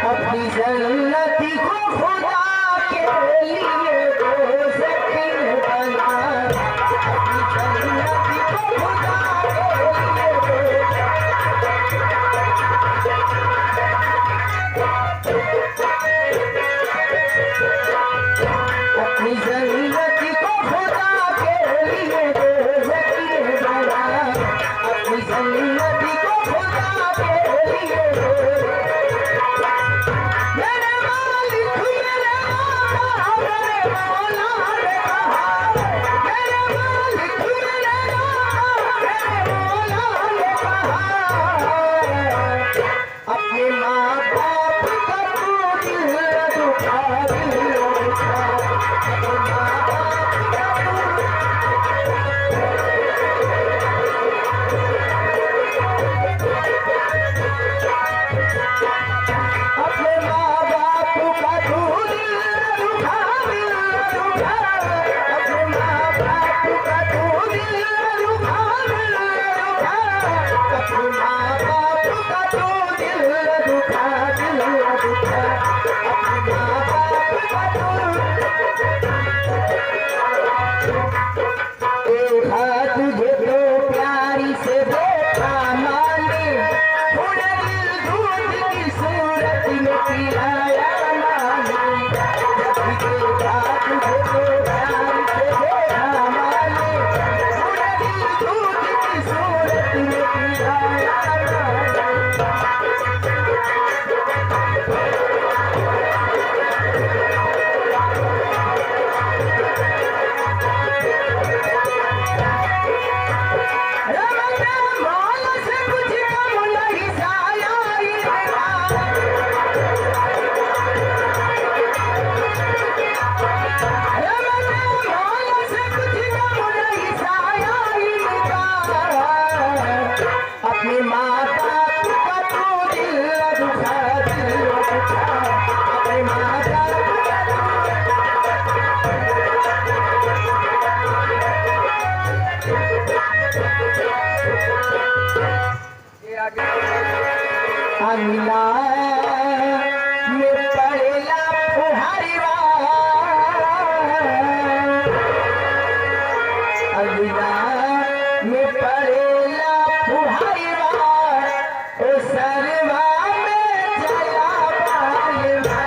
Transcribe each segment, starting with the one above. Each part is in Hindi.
अपनी जन्नती को खुदा के लिए दोज़ख बना, अपनी जन्नती को खुदा के लिए अपनी जन्नती को खुदा के लिए दोज़ख बना, अपनी जन्नती को खुदा के लिए अपने माँ बाप का तू दिल दुखा अपने माँ बाप का तू दिल दुखा, अपने माँ बाप का तू दिल दुखा, अपने माँ बाप का तू दिल दुखा, अपने माँ बाप का तू देखा तुझे तो प्यारी से देखा माने, थोड़ा दिल दूध की सूरत में पिलाया माने, देखा तुझे तो प्यारी से देखा माने, थोड़ा दिल दूध की सूरत में पिलाया अपने माँ बाप का तू दिल दुखा, अपने माँ बाप अमिला में पड़ेला फुहारीवा, अमिला में पड़ेला फुहारीवा, ओ सरवा में चला पालवा,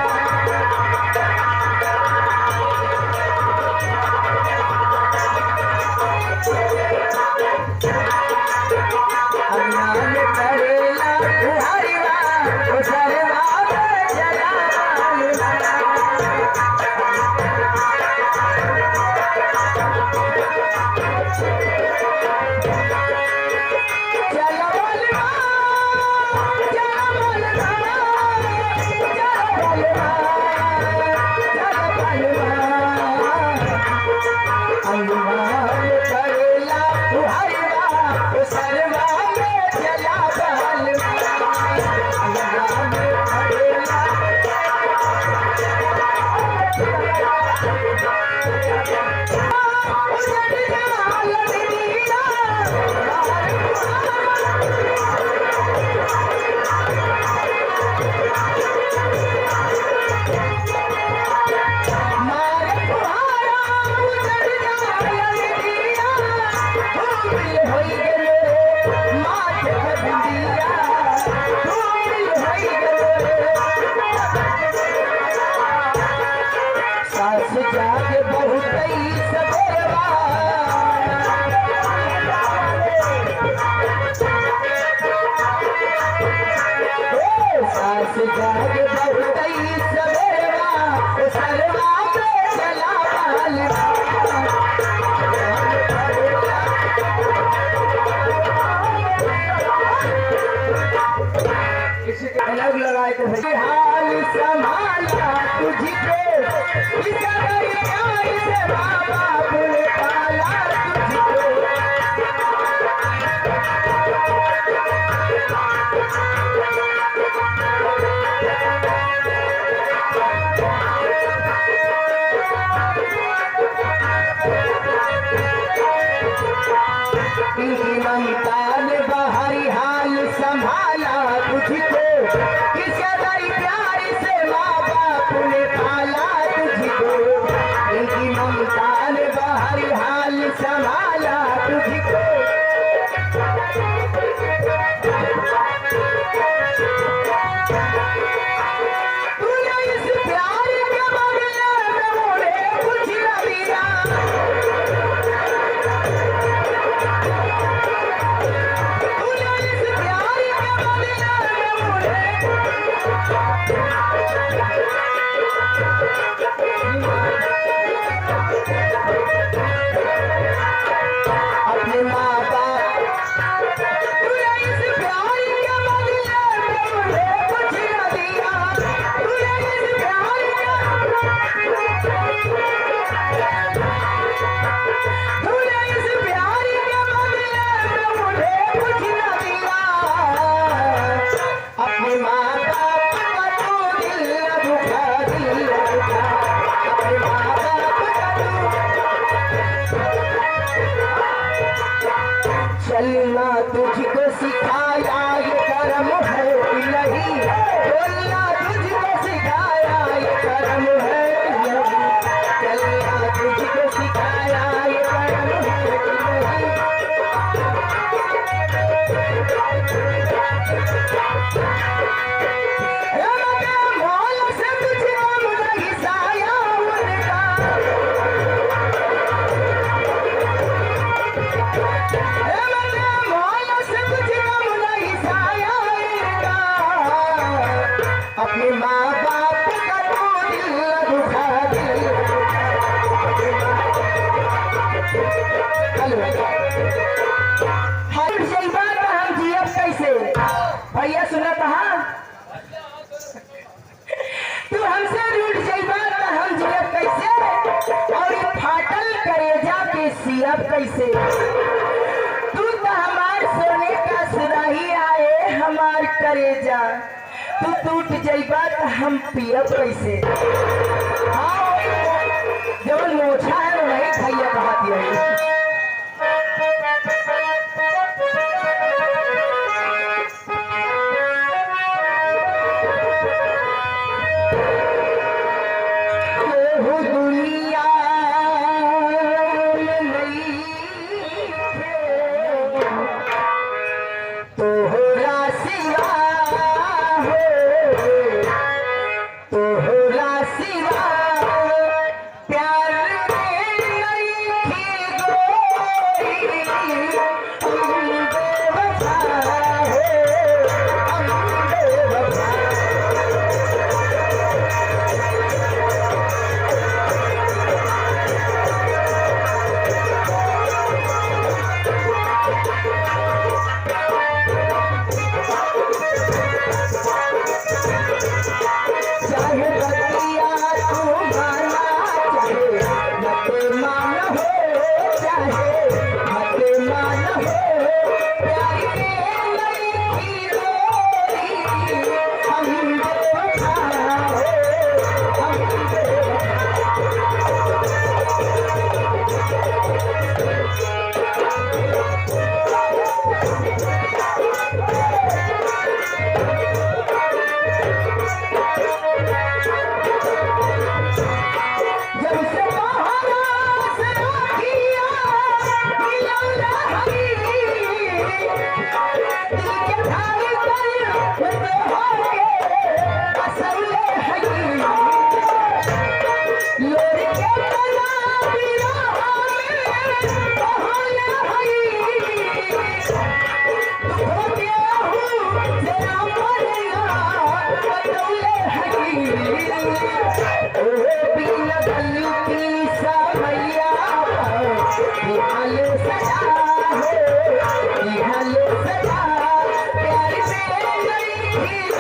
अमिला में पड़ेला फुहारीवा, ओ सरवा बहुत सवेरवा सास जागे बहुत सवेरवा सरवा पे चला अलग लगाए तो हाल संभाला तुझको प्यार से बाबा बोले पाला तुझको ममता ने बाहरी हाल संभाला तुझको किसका प्यार से माँ बाप ने पाला तुझको इनकी ममता ने बाहरी हाल संभाला तुझको तूने इस प्यार के बदले में मुझे कुछ न दिया अपने माँ बाप तूने इस प्यार के बदले में मुझे कुछ न दिया तूने इस प्यार के बदले में मुझे कुछ न दिया अपने माँ बाप का तू दिल दुखा अपने माँ बाप का चलना तुझको सिखाया ये कर्म है कि नहीं बोलना तुझको सिखाया ये कर्म है कि नहीं चलना तुझको सिखाया ये कर्म है कि नहीं मौल से तुझको नहीं साया उनका अपने माँ बाप का तो दिल दुखा हर सही बात हम जियब कैसे भैया सुना कहा तू हमसे रूठ जाइबा तो हम जियब कैसे और ये फाटल करेजा के सियब कैसे तू तो हमार सोने का सुराही आए हमार करेजा तू टूट जाइबा तो हम पियब कैसे हाँ जब मोछा है नहीं भैया कहा दिया दुनिया में नहीं तोहरा सिवा तोहरा सिवा प्यार में दिहाले सजा हो दिहाले सजा प्यार से नहीं जोड़ी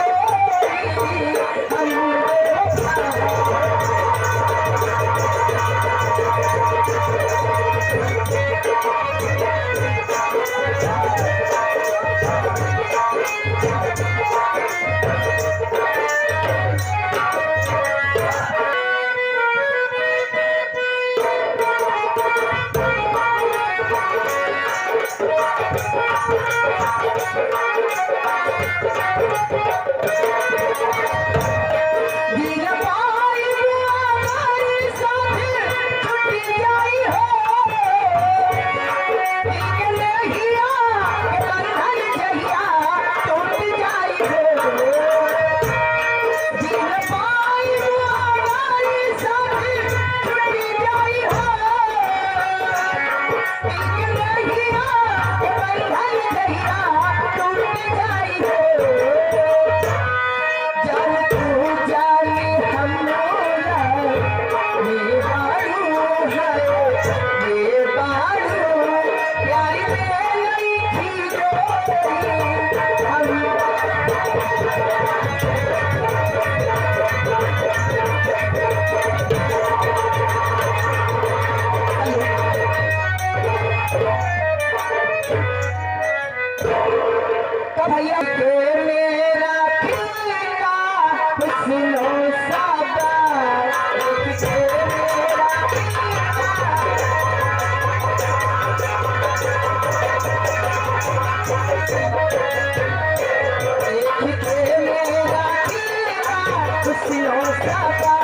भैया के मेरा खिलका हुस्नो सादा के मेरा हुस्नो सादा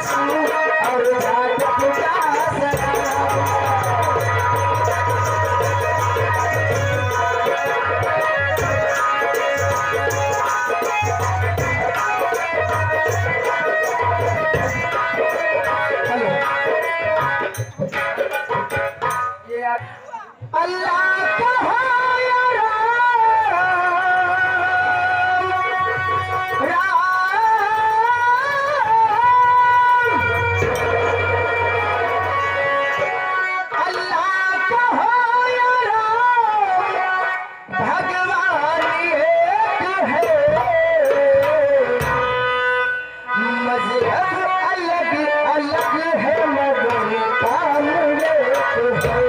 तू और जाट पिता सलाम। अल्लाह कहा या राम, राम। अल्लाह कहा या राम, भगवान एक है, मजहब अलग अलग है मगर काम एक है।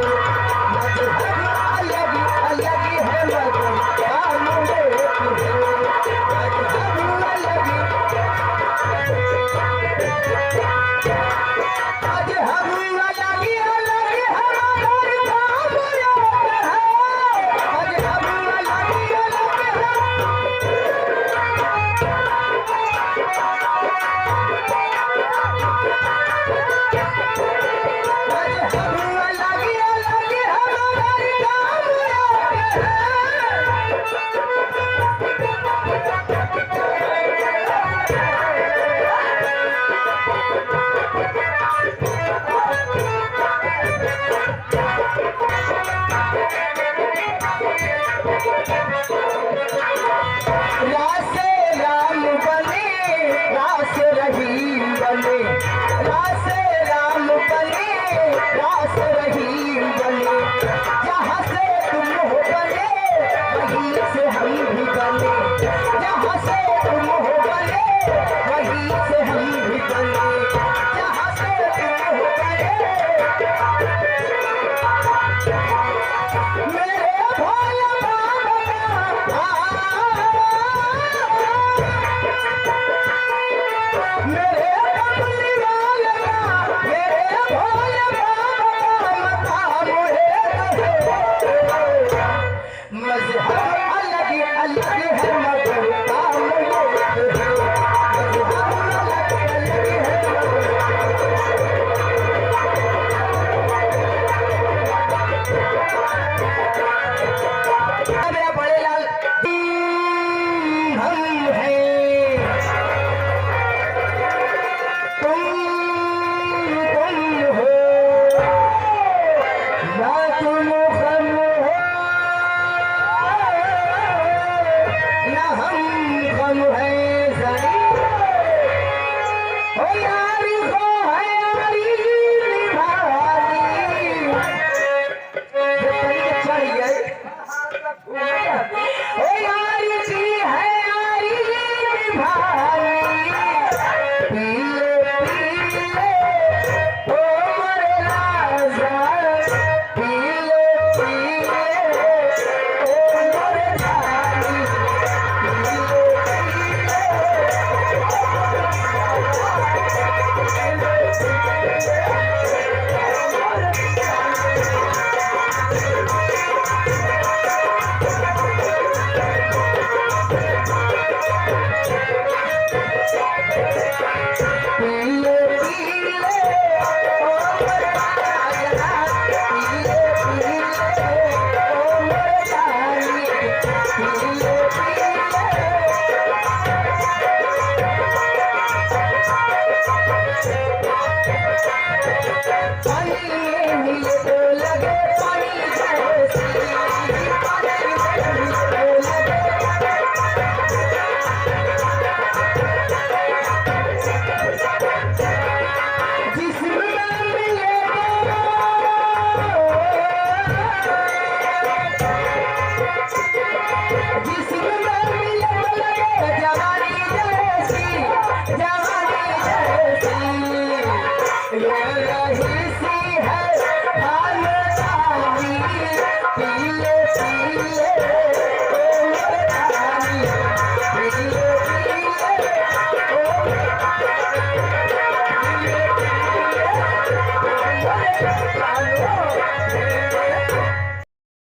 हम है